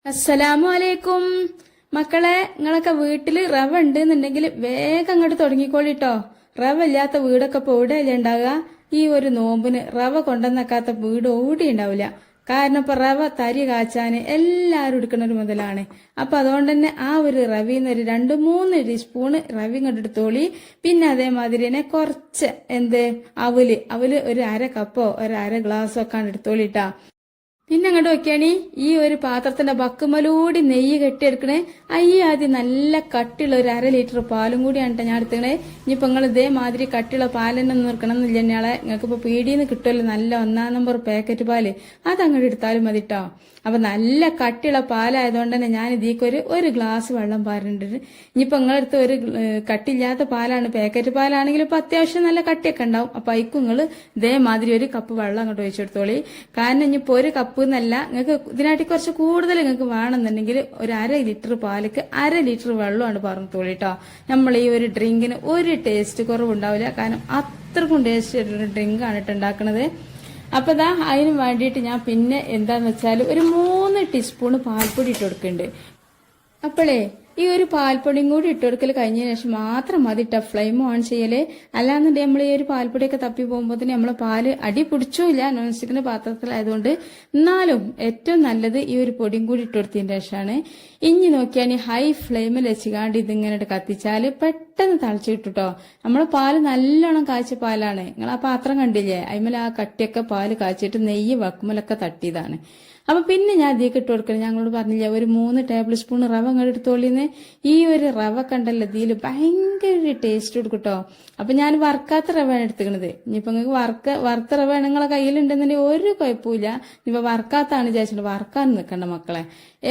അസ്സലാമു അലൈക്കും മക്കളെ, നിങ്ങളൊക്കെ വീട്ടില് റവ ഉണ്ടെന്നുണ്ടെങ്കിൽ വേഗം അങ്ങോട്ട് തുടങ്ങിക്കോളിട്ടോ. റവ ഇല്ലാത്ത വീടൊക്കെ ഇപ്പൊ എവിടെയല്ലേ ഉണ്ടാവുക? ഈ ഒരു നോമ്പിന് റവ കൊണ്ടുവന്നേക്കാത്ത വീട് ഓടി ഉണ്ടാവില്ല. കാരണം ഇപ്പൊ റവ തരി കാച്ചാന് എല്ലാരും എടുക്കുന്ന ഒരു മുതലാണ്. അപ്പൊ അതുകൊണ്ട് തന്നെ ആ ഒരു റവിന്ന് ഒരു 2-3 ടീസ്പൂണ് റവി ഇങ്ങോട്ട് എടുത്തോളി. പിന്നെ അതേമാതിരി തന്നെ കുറച്ച് അവല് ഒരു 1/2 കപ്പോ ഒരു 1/2 ഗ്ലാസ്സോ ഒക്കെ എടുത്തോളിട്ടാ. പിന്നെ അങ്ങോട്ട് നോക്കിയാണി ഈ ഒരു പാത്രത്തിന്റെ ബക്കുമലൂടി നെയ്യ് കെട്ടിയെടുക്കണേ. ആദ്യം നല്ല കട്ടിയുള്ള ഒരു 1/2 ലിറ്റർ പാലും കൂടിയാണ് ഞാൻ എടുത്തണേ. ഇനിയിപ്പോ നിങ്ങൾ ഇതേമാതിരി കട്ടിയുള്ള പാലെന്നെ നിർക്കണം എന്നില്ല ഞാളെ. നിങ്ങൾക്ക് ഇപ്പൊ പീടിയെന്ന് കിട്ടുമല്ലോ നല്ല 1-ാം നമ്പർ പാക്കറ്റ് പാല്, അതങ്ങോട്ട് എടുത്താലും മതിട്ടോ. അപ്പൊ നല്ല കട്ടിയുള്ള പാലായതുകൊണ്ട് തന്നെ ഞാൻ ഇതിക്കൊരു 1 ഗ്ലാസ് വെള്ളം പാരുന്നുണ്ട്. ഇനിയിപ്പോ നിങ്ങളടുത്ത് ഒരു കട്ടില്ലാത്ത പാലാണ്, പാക്കറ്റ് പാലാണെങ്കിൽ ഇപ്പൊ അത്യാവശ്യം നല്ല കട്ടിയൊക്കെ ഉണ്ടാവും. അപ്പൊ അയക്കും നിങ്ങൾ ഇതേമാതിരി 1 കപ്പ് വെള്ളം അങ്ങോട്ട് ഒഴിച്ചെടുത്തോളി. കാരണം ഇനിയിപ്പോ 1 കപ്പ് എന്നല്ല, നിങ്ങൾക്ക് ഇതിനായിട്ട് കുറച്ച് കൂടുതൽ നിങ്ങൾക്ക് വേണമെന്നുണ്ടെങ്കിൽ ഒരു 1/2 ലിറ്റർ പാലിക്ക് 1/2 ലിറ്റർ വെള്ളമാണ് പറഞ്ഞോളി കേട്ടോ. നമ്മൾ ഈ ഒരു ഡ്രിങ്കിന് ഒരു ടേസ്റ്റ് കുറവുണ്ടാവില്ല. കാരണം അത്രക്കും ടേസ്റ്റ് ആയിട്ടുള്ള ഡ്രിങ്കാണ് ഇട്ട് ഉണ്ടാക്കുന്നത്. അപ്പൊ അതിന് വേണ്ടിയിട്ട് ഞാൻ പിന്നെ എന്താന്ന് വെച്ചാൽ ഒരു 3 ടീസ്പൂൺ പാൽപ്പൊടി ഇട്ട് കൊടുക്കുന്നുണ്ട്. അപ്പോഴേ ഈ ഒരു പാൽപ്പൊടിയും കൂടി ഇട്ടുകൊടുക്കൽ കഴിഞ്ഞതിന് ശേഷം മാത്രം മതി ട്ടോ ഫ്ലെയിം ഓൺ ചെയ്യല്. അല്ലാന്നുണ്ടെങ്കിൽ നമ്മൾ ഈ ഒരു പാൽപ്പൊടിയൊക്കെ തപ്പി പോകുമ്പോൾ തന്നെ നമ്മളെ പാല് അടി പിടിച്ചില്ല, നോൺ സ്റ്റിക്കിന്റെ പാത്രത്തിലായതുകൊണ്ട്. എന്നാലും ഏറ്റവും നല്ലത് ഈ ഒരു പൊടിയും കൂടി ഇട്ടുകൊടുത്തതിന്റെ ശേഷമാണ്. ഇനി നോക്കിയാൽ ഹൈ ഫ്ലെയിമിൽ വെച്ചുകാണ്ട് ഇതിങ്ങനെ കത്തിച്ചാല് പെട്ടെന്ന് തളിച്ചു കിട്ടുട്ടോ. നമ്മളെ പാല് നല്ലോണം കാഴ്ച പാലാണ്. നിങ്ങൾ ആ പാത്രം കണ്ടില്ലേ, അതിമേൽ ആ കട്ടിയൊക്കെ പാല് കാച്ചിട്ട് നെയ്യ് വക്കുമലൊക്കെ തട്ടിയതാണ്. അപ്പൊ പിന്നെ ഞാൻ ഇതിലേക്ക് ഇട്ട് കൊടുക്കണം. ഞങ്ങളോട് പറഞ്ഞില്ല ഒരു 3 ടേബിൾ സ്പൂൺ റവ അങ്ങോട്ട് എടുത്തോളിന്ന്. ഈ ഒരു റവ കണ്ടല്ലോ ഇതിൽ ഭയങ്കര ടേസ്റ്റ് കൊടുക്കട്ടോ. അപ്പൊ ഞാൻ വറുക്കാത്ത റവയാണ് എടുത്തുക്കണത്. ഇനിയിപ്പോ നിങ്ങൾക്ക് വറുത്ത റവ നിങ്ങളെ കയ്യിലുണ്ടെന്നുണ്ടെങ്കിൽ ഒരു കുഴപ്പമില്ല. ഇനിയിപ്പോ വറുക്കാത്താണ് വിചാരിച്ചിട്ട് വറുക്കാൻ നിൽക്കണ്ട മക്കളെ.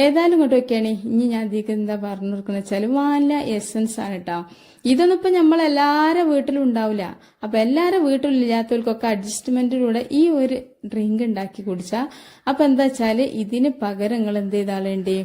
ഏതായാലും ഇങ്ങോട്ട് വെക്കുകയാണ്. ഇനി ഞാൻ ഇതിലേക്ക് എന്താ പറഞ്ഞു കൊടുക്കുന്ന വെച്ചാൽ വാനില എസൻസ് ആണ് കേട്ടോ. ഇതൊന്നും ഇപ്പൊ നമ്മളെല്ലാരും വീട്ടിലും ഉണ്ടാവില്ല. അപ്പൊ എല്ലാരും വീട്ടിലില്ലാത്തവർക്കൊക്കെ അഡ്ജസ്റ്റ്മെന്റിലൂടെ ഈ ഒരു ഡ്രിങ്ക് ഉണ്ടാക്കി കുടിച്ചാ അപ്പൊ എന്താ വെച്ചാല് ഇതിന് പകരം നിങ്ങൾ എന്ത് ചെയ്താളുണ്ട്,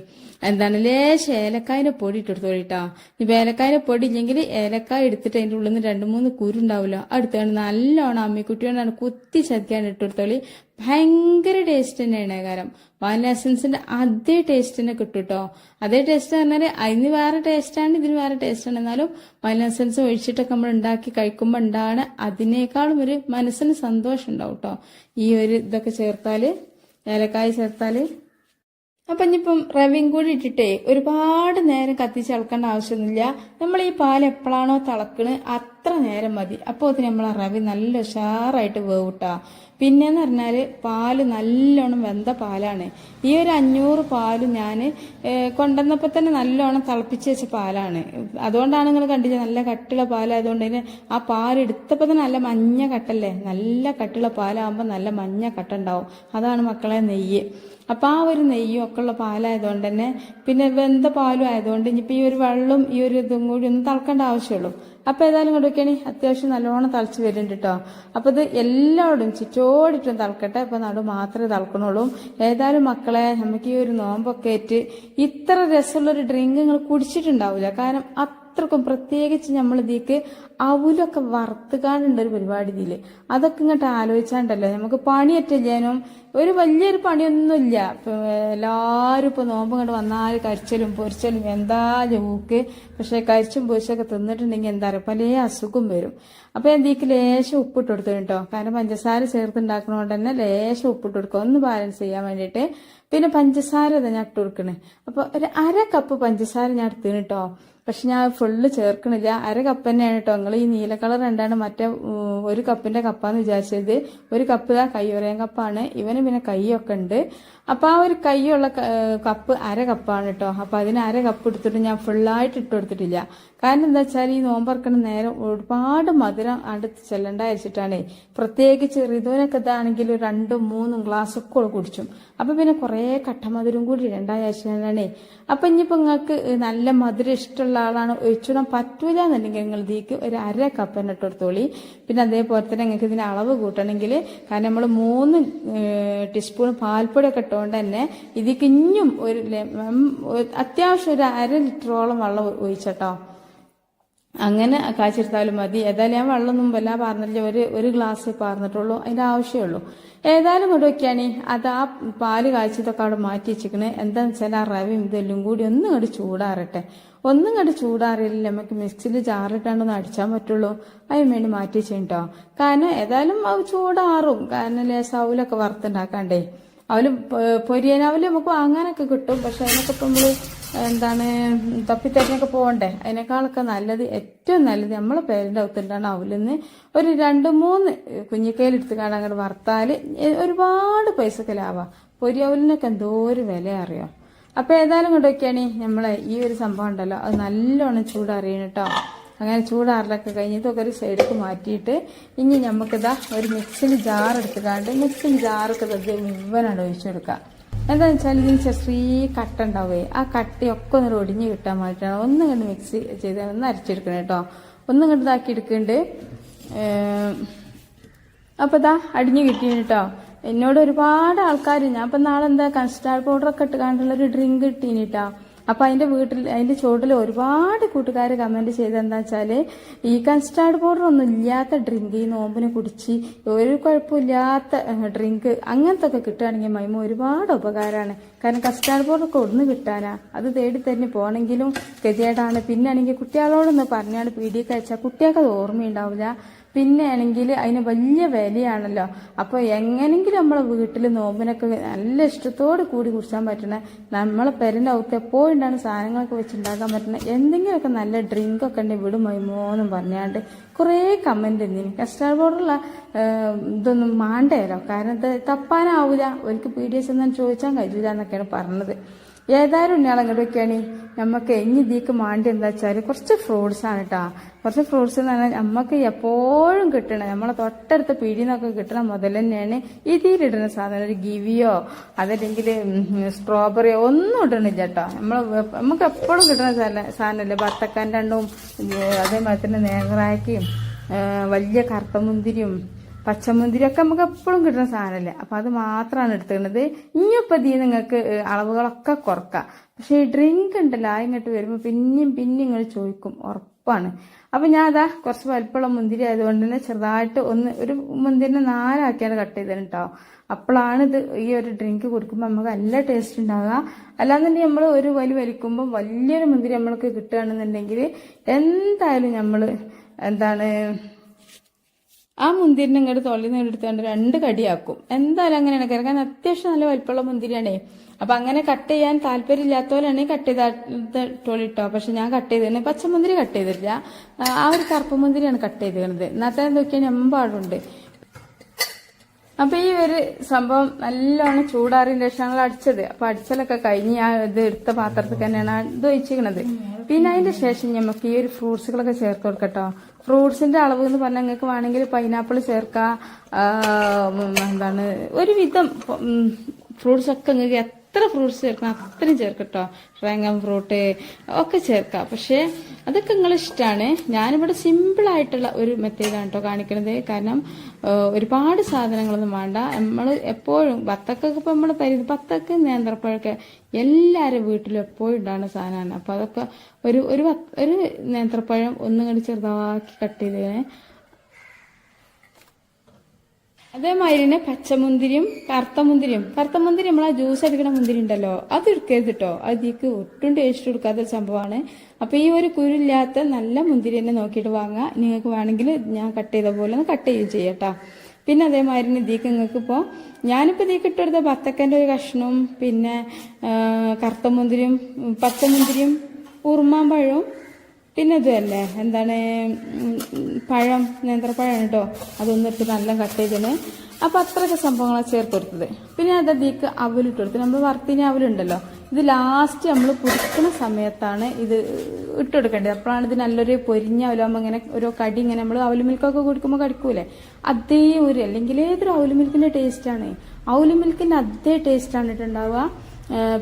ലേശം ഏലക്കായന്റെ പൊടി ഇട്ടെടുത്തോളിട്ടോ. ഇപ്പൊ ഏലക്കായന്റെ പൊടി ഇല്ലെങ്കിൽ ഏലക്കായ എടുത്തിട്ട് അതിന്റെ ഉള്ളിൽ നിന്ന് 2-3 കുരുണ്ടാവില്ല, അടുത്താണ് നല്ലോണം അമ്മിക്കുട്ടിയോണ്ടാണ് കുത്തി ചതിക്കാൻ ഇട്ടെടുത്തോളി. ഭയങ്കര ടേസ്റ്റ് തന്നെയാണ്. കാരണം വാനില എസൻസിന്റെ അതേ ടേസ്റ്റ് തന്നെ കിട്ടും കേട്ടോ. അതേ ടേസ്റ്റ് പറഞ്ഞാല് അതിന് വേറെ ടേസ്റ്റാണ്, ഇതിന് വേറെ ടേസ്റ്റ് ആണ്. എന്നാലും വാനില എസൻസ് ഒഴിച്ചിട്ടൊക്കെ നമ്മൾ ഉണ്ടാക്കി കഴിക്കുമ്പോ ഉണ്ടാണ് അതിനേക്കാളും ഒരു മനസ്സിന് സന്തോഷം ഉണ്ടാവും കേട്ടോ ഈ ഒരു ഇതൊക്കെ ചേർത്താല്, ഏലക്കായ ചേർത്താല്. അപ്പൊ ഇനിയിപ്പം റവയും കൂടി ഇട്ടിട്ടേ ഒരുപാട് നേരം കത്തിച്ച് ഇളക്കേണ്ട ആവശ്യമൊന്നുമില്ല. നമ്മൾ ഈ പാൽ എപ്പോഴാണോ തിളക്കണത് അത്ര നേരം മതി. അപ്പോൾ അതിന് നമ്മൾ റവി നല്ല ഉഷാറായിട്ട് വേവിട്ടാ. പിന്നെന്ന് പറഞ്ഞാല് പാല് നല്ലോണം വെന്ത പാലാണ്. ഈ ഒരു 500 പാല് ഞാൻ കൊണ്ടുവന്നപ്പോ തന്നെ നല്ലോണം തിളപ്പിച്ച് വെച്ച പാലാണ്. അതുകൊണ്ടാണ് നിങ്ങൾ കണ്ടില്ല നല്ല കട്ടിയുള്ള പാലായതുകൊണ്ട് തന്നെ ആ പാൽ എടുത്തപ്പോ തന്നെ നല്ല മഞ്ഞ കട്ടല്ലേ. നല്ല കട്ടിയുള്ള പാലാകുമ്പോൾ നല്ല മഞ്ഞ കട്ട ഉണ്ടാവും. അതാണ് മക്കളെ നെയ്യ്. അപ്പൊ ആ ഒരു നെയ്യും ഒക്കെ ഉള്ള പാലായതുകൊണ്ട് തന്നെ പിന്നെ വെന്ത പാലും ആയതുകൊണ്ട് ഇനിയിപ്പോ ഈ ഒരു വെള്ളം ഈ ഒരു ഇതും കൂടി ഒന്ന് തിളക്കേണ്ട ആവശ്യമുള്ളൂ. അപ്പൊ ഏതായാലും കൊടുക്കുകയാണ് അത്യാവശ്യം നല്ലോണം തിളച്ച് വരുന്നുണ്ട് കേട്ടോ. അപ്പൊ ഇത് എല്ലാവരും ചുറ്റോടിട്ടും തിളക്കട്ടെ. ഇപ്പൊ നടു മാത്രമേ തിളക്കണുള്ളൂ. ഏതായാലും മക്കളെ, നമുക്ക് ഈ ഒരു നോമ്പൊക്കെ ആയിട്ട് ഇത്ര രസമുള്ളൊരു ഡ്രിങ്ക് നിങ്ങൾ കുടിച്ചിട്ടുണ്ടാവില്ല. കാരണം അത്രക്കും പ്രത്യേകിച്ച് നമ്മൾ ഇതിക്ക് അവലൊക്കെ വറുത്തുകാണ്ടുണ്ട് ഒരു പരിപാടി ഇതില്. അതൊക്കെ ഇങ്ങോട്ട് ആലോചിച്ചാണ്ടല്ലോ നമുക്ക് പണിയറ്റില്ലാനും ഒരു വലിയൊരു പണിയൊന്നുമില്ല. എല്ലാരും ഇപ്പൊ നോമ്പ് ഇങ്ങോട്ട് വന്നാൽ കരിച്ചലും പൊരിച്ചലും എന്താ ജൂക്ക്. പക്ഷെ കരിച്ചും പൊരിച്ചൊക്കെ തിന്നിട്ടുണ്ടെങ്കിൽ എന്താ പറയുക പല അസുഖം വരും. അപ്പൊ എന്തിക്ക് ലേശം ഉപ്പിട്ട് കൊടുത്തു കേട്ടോ. കാരണം പഞ്ചസാര ചേർത്തുണ്ടാക്കണോണ്ട് തന്നെ ലേശം ഉപ്പിട്ട് കൊടുക്കുക ഒന്ന് ബാലൻസ് ചെയ്യാൻ വേണ്ടിയിട്ട്. പിന്നെ പഞ്ചസാര ഞാൻ ഇട്ട് കൊടുക്കണേ. അപ്പൊ ഒരു 1/2 കപ്പ് പഞ്ചസാര ഞാൻ എടുത്തിന് കേട്ടോ. പക്ഷെ ഞാൻ ഫുള്ള് ചേർക്കണില്ല, 1/2 കപ്പ് തന്നെയാണ് കേട്ടോ. നിങ്ങൾ ഈ നീല കളർ രണ്ടാണ് മറ്റേ 1 കപ്പിന്റെ കപ്പാന്ന് വിചാരിച്ചത്. 1 കപ്പ് കയ്യുറയും കപ്പാണ്. ഇവന് പിന്നെ കൈയൊക്കെ ഉണ്ട്. അപ്പൊ ആ ഒരു കൈയുള്ള കപ്പ് 1/2 കപ്പാണ് കേട്ടോ. അപ്പൊ അതിന് 1/2 കപ്പ് എടുത്തിട്ട് ഞാൻ ഫുള്ളായിട്ട് ഇട്ട് കൊടുത്തിട്ടില്ല. കാരണം എന്താ വെച്ചാൽ ഈ നോമ്പറക്കണ നേരം ഒരുപാട് മധുരം അടുത്ത് ചെല്ലണ്ട വെച്ചിട്ടാണേ. പ്രത്യേകിച്ച് ഋതുവിനൊക്കെ ഇതാണെങ്കിൽ 2-3 ഗ്ലാസ് ഒക്കെ കുടിച്ചും. അപ്പൊ പിന്നെ കുറെ കട്ടമധുരം കൂടി രണ്ടാഴ്ചയാണേ. അപ്പൊ ഇനിയിപ്പോ നിങ്ങൾക്ക് നല്ല മധുരം ഇഷ്ടമുള്ള ആളാണ് ഒഴിച്ചിടാൻ പറ്റൂല എന്നുണ്ടെങ്കിൽ നിങ്ങൾ ഇതിക്ക് ഒരു 1/2 കപ്പ് തന്നെ ഇട്ടെടുത്തോളി. പിന്നെ അതേപോലെ തന്നെ നിങ്ങൾക്ക് ഇതിന് അളവ് കൂട്ടണമെങ്കിൽ കാരണം നമ്മൾ 3 ടീസ്പൂൺ പാൽപ്പൊടിയൊക്കെ ഇട്ടുകൊണ്ട് തന്നെ ഇതിക്ക് ഇഞ്ഞും ഒരു അത്യാവശ്യം ഒരു 1/2 ലിറ്ററോളം വെള്ളം ഒഴിച്ചട്ടോ. അങ്ങനെ കാച്ചെടുത്താലും മതി. ഏതായാലും ഞാൻ വെള്ളമൊന്നും വല്ലാതെ പാർന്നില്ല, ഒരു ഗ്ലാസ് പാർന്നിട്ടുള്ളൂ, അതിന്റെ ആവശ്യമുള്ളൂ. ഏതായാലും കൊണ്ട് വെക്കുകയാണ് അത് ആ പാല് കാച്ചിയതൊക്കെ അവിടെ മാറ്റി വെച്ചിക്കണ്. എന്താന്ന് വെച്ചാൽ ആ റവയും ഇതെല്ലാം കൂടി ഒന്നും കണ്ട് ചൂടാറട്ടെ. ഒന്നും കണ്ട് ചൂടാറിയില്ല നമുക്ക് മിക്സിയിൽ ജാറിട്ടാണ്ടൊന്ന് അടിച്ചാൻ പറ്റുള്ളൂ. അതിന് വേണ്ടി മാറ്റി വെച്ചിട്ടോ. കാരണം ഏതായാലും അത് ചൂടാറും, കാരണം ലേശാവൂലൊക്കെ വറുത്തുണ്ടാക്കാണ്ടേ. അവല് പൊരിയനാവല് നമുക്ക് വാങ്ങാനൊക്കെ കിട്ടും. പക്ഷെ അതിനൊക്കെ ഇപ്പം നമ്മള് തപ്പിത്തരഞ്ഞൊക്കെ പോകണ്ടേ. അതിനേക്കാളൊക്കെ നല്ലത്, ഏറ്റവും നല്ലത് നമ്മളെ പേരിന്റെ അകത്തുണ്ടാണ് അവലിന്ന് ഒരു 2-3 കുഞ്ഞിക്കയിലെടുത്ത് കാണാൻ അങ്ങോട്ട് വറുത്താല് ഒരുപാട് പൈസക്ക് ലാഭം. പൊരിയവലിനൊക്കെ എന്തോ ഒരു വില അറിയാം. അപ്പൊ ഏതായാലും കൊണ്ടൊക്കെയാണ് നമ്മളെ ഈ ഒരു സംഭവം ഉണ്ടല്ലോ, അത് നല്ലോണം ചൂടറിയണം കേട്ടോ. അങ്ങനെ ചൂടാറിലൊക്കെ കഴിഞ്ഞിട്ടൊക്കെ ഒരു സൈഡിലേക്ക് മാറ്റിയിട്ട് ഇനി നമുക്കിതാ ഒരു മിക്സിയിൽ ജാർ എടുത്തുകാണ്ട് മിക്സിയിൽ ജാറൊക്കെ മുഴുവനാണ് ഒഴിച്ചു കൊടുക്കുക. എന്താണെന്ന് വെച്ചാൽ ഇതിന് ചെറിയ കട്ട ഉണ്ടാവേ, ആ കട്ടയൊക്കെ ഒന്ന് ഒടിഞ്ഞ് കിട്ടാൻ വേണ്ടിയിട്ടാണ് ഒന്നും കണ്ട് മിക്സി ചെയ്ത് ഒന്ന് അരച്ചെടുക്കണം കേട്ടോ. ഒന്നും കണ്ട് ഇതാക്കി എടുക്കുന്നുണ്ട്. അപ്പോൾ ഇതാ അടിഞ്ഞു കിട്ടിയാണ് കേട്ടോ. എന്നോട് ഒരുപാട് ആൾക്കാർ, ഞാൻ ഇപ്പം നാളെ എന്താ കൺസ്റ്റാർഡ് പൗഡറൊക്കെ ഇട്ട് കണ്ടുള്ളൊരു ഡ്രിങ്ക് കിട്ടീന് കേട്ടോ. അപ്പൊ അതിന്റെ ചുവട്ടിൽ ഒരുപാട് കൂട്ടുകാർ കമന്റ് ചെയ്ത് എന്താ വെച്ചാല് ഈ കൺസ്റ്റാർഡ് പൗഡർ ഒന്നും ഇല്ലാത്ത ഡ്രിങ്ക് ഈ നോമ്പിനെ കുടിച്ച് ഒരു കുഴപ്പമില്ലാത്ത ഡ്രിങ്ക് അങ്ങനത്തെ ഒക്കെ കിട്ടുകയാണെങ്കിൽ മൈമ ഒരുപാട് ഉപകാരമാണ്. കാരണം കസ്റ്റാർഡ് പൗഡർ ഒക്കെ ഒന്നും കിട്ടാനാ, അത് തേടി തന്നെ പോകണമെങ്കിലും ഗതികേടാണ്. പിന്നെ ആണെങ്കിൽ കുട്ടികളോടൊന്ന് പറഞ്ഞാണ് പീടിയൊക്കെ അയച്ചാൽ കുട്ടികൾക്ക് അത് ഓർമ്മയുണ്ടാവില്ല. പിന്നെ ആണെങ്കിൽ അതിന് വലിയ വിലയാണല്ലോ. അപ്പോൾ എങ്ങനെങ്കിലും നമ്മളെ വീട്ടിൽ നോമ്പിനൊക്കെ നല്ല ഇഷ്ടത്തോട് കൂടി കുടിച്ചാൻ പറ്റണ, നമ്മളെ പെരൻ്റെ അകത്ത് എപ്പോഴുണ്ടാണ് സാധനങ്ങളൊക്കെ വെച്ചുണ്ടാക്കാൻ പറ്റണ എന്തെങ്കിലുമൊക്കെ നല്ല ഡ്രിങ്കൊക്കെ ഉണ്ടെങ്കിൽ വിടും മൈമോന്നും പറഞ്ഞാണ്ട് കുറേ കമന്റ് എന്തിനും. കസ്റ്റാർഡ് പൗഡറുള്ള ഇതൊന്നും മാണ്ടേലോ, കാരണം ഇത് തപ്പാനാവൂല, ഒരിക്കൽ പീഡിയസ് ഒന്നും ചോദിച്ചാൽ കഴിയൂല എന്നൊക്കെയാണ് പറഞ്ഞത്. ഏതായാലും ഉണ്ണിയാൾ അങ്ങോട്ട് വെക്കുകയാണ് നമുക്ക് ഇനി ഇതിക്ക് മാണ്ടി എന്താ വെച്ചാൽ കുറച്ച് ഫ്രൂട്ട്സ് ആണ് കേട്ടോ. കുറച്ച് ഫ്രൂട്ട്സ് എന്ന് പറഞ്ഞാൽ നമുക്ക് എപ്പോഴും കിട്ടണം, നമ്മളെ തൊട്ടടുത്ത പീടിന്നൊക്കെ കിട്ടണ മുതൽ തന്നെയാണ് ഇതിലിടുന്ന സാധനം. ഒരു ഗിവിയോ അതല്ലെങ്കിൽ സ്ട്രോബെറിയോ ഒന്നും ഇടണില്ല കേട്ടോ. നമുക്ക് എപ്പോഴും കിട്ടുന്ന സാധനമല്ലേ ബത്തക്കാൻ്റെ എണ്ണവും അതേമാതിരി തന്നെ നേന്ത്രായക്കയും വലിയ കറുത്തമുന്തിരിയും പച്ചമുന്തിരിയൊക്കെ നമുക്ക് എപ്പോഴും കിട്ടുന്ന സാധനമല്ലേ. അപ്പൊ അത് മാത്രമാണ് എടുത്തിരുന്നത്. ഇനിയിപ്പോൾ ഇതിൽ നിങ്ങൾക്ക് അളവുകളൊക്കെ കുറക്കാം. പക്ഷെ ഈ ഡ്രിങ്ക് ഉണ്ടല്ലോ ഇങ്ങോട്ട് വരുമ്പോൾ പിന്നെയും നിങ്ങൾ ചോദിക്കും, ഉറപ്പാണ്. അപ്പൊ ഞാൻ അതാ കുറച്ച് വലിപ്പമുള്ള മുന്തിരി ആയതുകൊണ്ട് തന്നെ ചെറുതായിട്ട് ഒരു മുന്തിരിനെ 4 ആക്കിയാണ് കട്ട് ചെയ്തത് കേട്ടോ. അപ്പോഴാണ് ഇത് ഈ ഒരു ഡ്രിങ്ക് കുടിക്കുമ്പോൾ നമുക്ക് നല്ല ടേസ്റ്റ് ഉണ്ടാവുക. അല്ലാന്നുണ്ടെങ്കിൽ നമ്മൾ ഒരു വലിക്കുമ്പോൾ വലിയൊരു മുന്തിരി നമ്മൾക്ക് കിട്ടുകയാണെന്നുണ്ടെങ്കിൽ എന്തായാലും നമ്മൾ ആ മുന്തിരിനെ ഇങ്ങോട്ട് തൊള്ളിൽ നിന്ന് എടുത്തുകൊണ്ട് 2 കടിയാക്കും. എന്തായാലും അങ്ങനെയാണ്, കാരണം അത്യാവശ്യം നല്ല വലിപ്പമുള്ള മുന്തിരിയാണേ. അപ്പൊ അങ്ങനെ കട്ട് ചെയ്യാൻ താല്പര്യമില്ലാത്തവരാണെങ്കിൽ കട്ട് ചെയ്തിട്ടോ. പക്ഷെ ഞാൻ കട്ട് ചെയ്തതിന് പച്ചമുന്തിരി കട്ട് ചെയ്തിട്ടില്ല, ആ ഒരു കറുപ്പ് മുന്തിരിയാണ് കട്ട് ചെയ്തിരുന്നത്. ഇന്നത്തെ എന്തൊക്കെയാണ് എമ്പാടുണ്ട്. അപ്പൊ ഈ ഒരു സംഭവം നല്ലോണം ചൂടാറിന്റെ ശേഷം ഞങ്ങൾ അടിച്ചത്. അപ്പൊ അടിച്ചലൊക്കെ കഴിഞ്ഞ് ആ ഇത് എടുത്ത പാത്രത്തിൽ തന്നെയാണ് ഇത് ഒഴിച്ചിരിക്കണത്. പിന്നെ അതിന്റെ ശേഷം നമുക്ക് ഈ ഒരു ഫ്രൂട്ട്സുകളൊക്കെ ചേർത്ത് കൊടുക്കട്ടോ. ഫ്രൂട്ട്സിന്റെ അളവ് എന്ന് പറഞ്ഞാൽ നിങ്ങൾക്ക് വേണമെങ്കിൽ പൈനാപ്പിൾ ചേർക്കാം, ഒരുവിധം ഫ്രൂട്ട്സ് ഒക്കെ നിങ്ങൾക്ക് എത്ര ഫ്രൂട്ട്സ് ചേർക്കണം അത്രയും ചേർക്കട്ടോ. ഡ്രാഗൺ ഫ്രൂട്ട് ഒക്കെ ചേർക്കാം. പക്ഷെ അതൊക്കെ നിങ്ങളെ ഇഷ്ടമാണ്. ഞാനിവിടെ സിമ്പിൾ ആയിട്ടുള്ള ഒരു മെത്തേഡാണ് കേട്ടോ കാണിക്കുന്നത്. കാരണം ഒരുപാട് സാധനങ്ങളൊന്നും വേണ്ട. നമ്മൾ എപ്പോഴും ബത്തക്കൊക്കെ ഇപ്പൊ നമ്മൾ തരുന്നത് ബത്തക്ക നേന്ത്രപ്പഴമൊക്കെ എല്ലാവരും വീട്ടിലും എപ്പോഴും ഉണ്ടാകുന്ന സാധനമാണ്. അപ്പൊ അതൊക്കെ ഒരു നേന്ത്രപ്പഴം ഒന്നും കണ്ട് ചെറുതാക്കി കട്ട് ചെയ്തേ. അതേമാതിരി തന്നെ പച്ചമുന്തിരിയും കറുത്ത മുന്തിരി നമ്മളാ ജ്യൂസ് അടിക്കണ മുന്തിരി ഉണ്ടല്ലോ അത് എടുക്കരുത് കേട്ടോ. അതിക്ക് ഒട്ടും ടേസ്റ്റ് കൊടുക്കാത്ത സംഭവമാണ്. അപ്പൊ ഈ ഒരു കുരുല്ലാത്ത നല്ല മുന്തിരി തന്നെ നോക്കിയിട്ട് വാങ്ങാം. നിങ്ങൾക്ക് വേണമെങ്കിൽ ഞാൻ കട്ട് ചെയ്ത പോലെ ഒന്ന് കട്ട് ചെയ്യുകയും ചെയ്യട്ടോ. പിന്നെ അതേമാതിരി ഇതിക്ക് നിങ്ങൾക്ക് ഇപ്പോൾ ഞാനിപ്പോൾ ഇതിക്ക് ഇട്ടെടുത്ത ബത്തക്കൻ്റെ ഒരു കഷ്ണവും പിന്നെ കറുത്ത മുന്തിരിയും പച്ചമുന്തിരിയും ഉറുമാമ്പഴവും പിന്നെ ഇതല്ലേ പഴം നേന്ത്രപ്പഴമാണ് കേട്ടോ. അതൊന്നും എടുത്ത് നല്ല കട്ട് ചെയ്തതിന്. അപ്പൊ അത്രയൊക്കെ സംഭവങ്ങളാണ് ചേർത്ത് കൊടുത്തത്. പിന്നെ അതിലേക്ക് അവലിട്ട് കൊടുത്ത് നമ്മൾ വറുത്തിന് അവലുണ്ടല്ലോ, ഇത് ലാസ്റ്റ് നമ്മൾ പൊരിക്കുന്ന സമയത്താണ് ഇത് ഇട്ടുകൊടുക്കേണ്ടത്. അപ്പോഴാണ് ഇത് നല്ലൊരു പൊരിഞ്ഞ അവലാകുമ്പോൾ ഇങ്ങനെ ഓരോ കടി ഇങ്ങനെ നമ്മൾ അവലുമിൽക്കൊക്കെ കുടിക്കുമ്പോൾ കടിക്കൂലേ അതേ ഒരു, അല്ലെങ്കിൽ ഏതൊരു അവലുമിൽക്കിന്റെ ടേസ്റ്റാണ്, അവലുമിൽക്കിന്റെ അതേ ടേസ്റ്റാണ് ഇട്ടുണ്ടാവുക.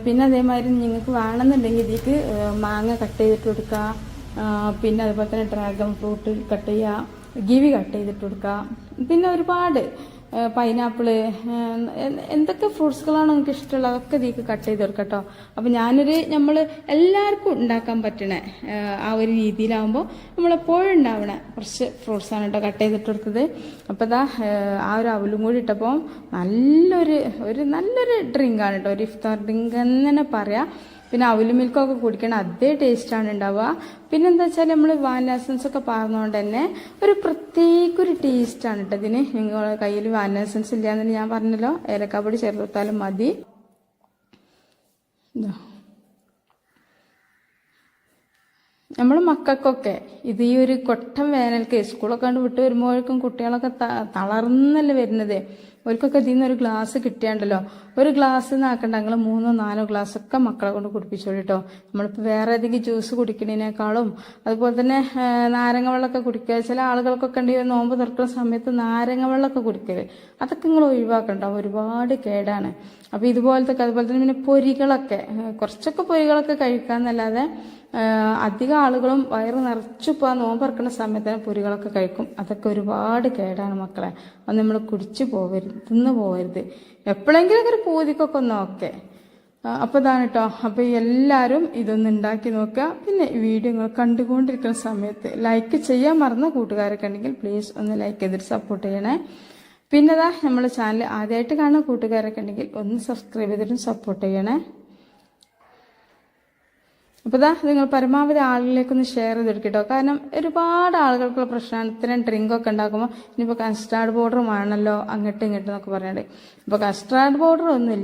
പിന്നെ അതേമാതിരി നിങ്ങൾക്ക് വേണമെന്നുണ്ടെങ്കിൽ ഇതിലേക്ക് മാങ്ങ കട്ട് ചെയ്തിട്ട് കൊടുക്കുക. പിന്നെ അതുപോലെ തന്നെ ഡ്രാഗൺ ഫ്രൂട്ട് കട്ട് ചെയ്യുക, ഗിവി കട്ട് ചെയ്തിട്ട് കൊടുക്കുക. പിന്നെ ഒരുപാട് പൈനാപ്പിള്, എന്തൊക്കെ ഫ്രൂട്ട്സുകളാണ് നിങ്ങൾക്ക് ഇഷ്ടമുള്ളത് അതൊക്കെ ഇതിക്ക് കട്ട് ചെയ്ത് കൊടുക്കാം കേട്ടോ. അപ്പം നമ്മൾ എല്ലാവർക്കും ഉണ്ടാക്കാൻ പറ്റണേ ആ ഒരു രീതിയിലാവുമ്പോൾ നമ്മളെപ്പോഴും ഉണ്ടാവണേ കുറച്ച് ഫ്രൂട്ട്സാണ് കേട്ടോ കട്ട് ചെയ്തിട്ട് കൊടുത്തത്. അപ്പോൾ ഇതാ ആ ഒരു അവലും കൂടി ഇട്ടപ്പോൾ നല്ലൊരു ഡ്രിങ്കാണ് കേട്ടോ, ഒരു ഇഫ്താർ ഡ്രിങ്ക് എന്ന് തന്നെ പറയാം. പിന്നെ അവലും മിൽക്കൊക്കെ കുടിക്കണം, അതേ ടേസ്റ്റാണ് ഉണ്ടാവുക. പിന്നെ എന്താ വെച്ചാൽ നമ്മൾ വാനില എസൻസ് ഒക്കെ പറഞ്ഞുകൊണ്ട് തന്നെ ഒരു ടേസ്റ്റാണ് കേട്ടോ ഇതിന്. നിങ്ങളുടെ കയ്യിൽ വാനില എസൻസ് ഇല്ലയെന്ന് ഞാൻ പറഞ്ഞല്ലോ, ഏലക്കാപ്പൊടി ചേർത്താലും മതി. നമ്മൾ മക്കൾക്കൊക്കെ ഇത് ഈ ഒരു കൊട്ടം വേനൽക്ക് സ്കൂളൊക്കെ കണ്ട് വിട്ട് വരുമ്പോഴേക്കും കുട്ടികളൊക്കെ തളർന്നല്ലേ വരുന്നത്. അവർക്കൊക്കെ ഇതിൽ നിന്ന് ഒരു ഗ്ലാസ് കിട്ടിയാണ്ടല്ലോ, ഒരു ഗ്ലാസ് എന്നാക്കണ്ട, ഞങ്ങൾ 3-4 ഗ്ലാസ് ഒക്കെ മക്കളെ കൊണ്ട് കുടിപ്പിച്ചോളൂ കേട്ടോ. നമ്മളിപ്പോൾ വേറെ ഏതെങ്കിലും ജ്യൂസ് കുടിക്കുന്നതിനേക്കാളും അതുപോലെ തന്നെ നാരങ്ങ വെള്ളമൊക്കെ കുടിക്കുക. ചില ആളുകൾക്കൊക്കെ ഉണ്ടെങ്കിൽ നോമ്പ് തുറക്കുന്ന സമയത്ത് നാരങ്ങ വെള്ളമൊക്കെ കുടിക്കല്, അതൊക്കെ നിങ്ങൾ ഒഴിവാക്കണ്ട, ഒരുപാട് കേടാണ്. അപ്പോൾ അതുപോലെ തന്നെ പിന്നെ പൊരികളൊക്കെ കുറച്ചൊക്കെ പൊരികളൊക്കെ കഴിക്കാന്നല്ലാതെ അധികം ആളുകളും വയറ് നിറച്ചിപ്പോൾ ആ നോമ്പ് തുറക്കുന്ന സമയത്ത് തന്നെ പൊരികളൊക്കെ കഴിക്കും. അതൊക്കെ ഒരുപാട് കേടാണ് മക്കളെ. അത് നമ്മൾ കുടിച്ചു പോകരുത്, തിന്നു പോകരുത്. എപ്പോഴെങ്കിലും ഒരു പൂതിക്കൊക്കെ നോക്കെ. അപ്പോൾ ഇതാണ് കേട്ടോ. അപ്പോൾ എല്ലാവരും ഇതൊന്ന് ഉണ്ടാക്കി നോക്കുക. പിന്നെ ഈ വീഡിയോ നിങ്ങൾ കണ്ടുകൊണ്ടിരിക്കുന്ന സമയത്ത് ലൈക്ക് ചെയ്യാൻ മറന്ന കൂട്ടുകാരൊക്കെ ഉണ്ടെങ്കിൽ പ്ലീസ് ഒന്ന് ലൈക്ക് ചെയ്തിട്ട് സപ്പോർട്ട് ചെയ്യണേ. പിന്നെ നമ്മുടെ ചാനൽ ആദ്യമായിട്ട് കാണുന്ന കൂട്ടുകാരൊക്കെ ഉണ്ടെങ്കിൽ ഒന്ന് സബ്സ്ക്രൈബ് ചെയ്തിട്ടും സപ്പോർട്ട് ചെയ്യണേ. അപ്പോൾ നിങ്ങൾ പരമാവധി ആളുകളിലേക്കൊന്ന് ഷെയർ ചെയ്തെടുക്കട്ടോ. കാരണം ഒരുപാട് ആളുകൾക്കുള്ള പ്രശ്നമാണ് ഇത്തരം ഡ്രിങ്കൊക്കെ ഉണ്ടാക്കുമ്പോൾ. ഇനിയിപ്പോൾ കസ്റ്റാർഡ് പൗഡർ വേണമല്ലോ അങ്ങോട്ടും ഇങ്ങോട്ടും എന്നൊക്കെ പറയാണ്ട്, ഇപ്പോൾ കസ്റ്റാർഡ് പൗഡർ ഒന്നുമില്ല.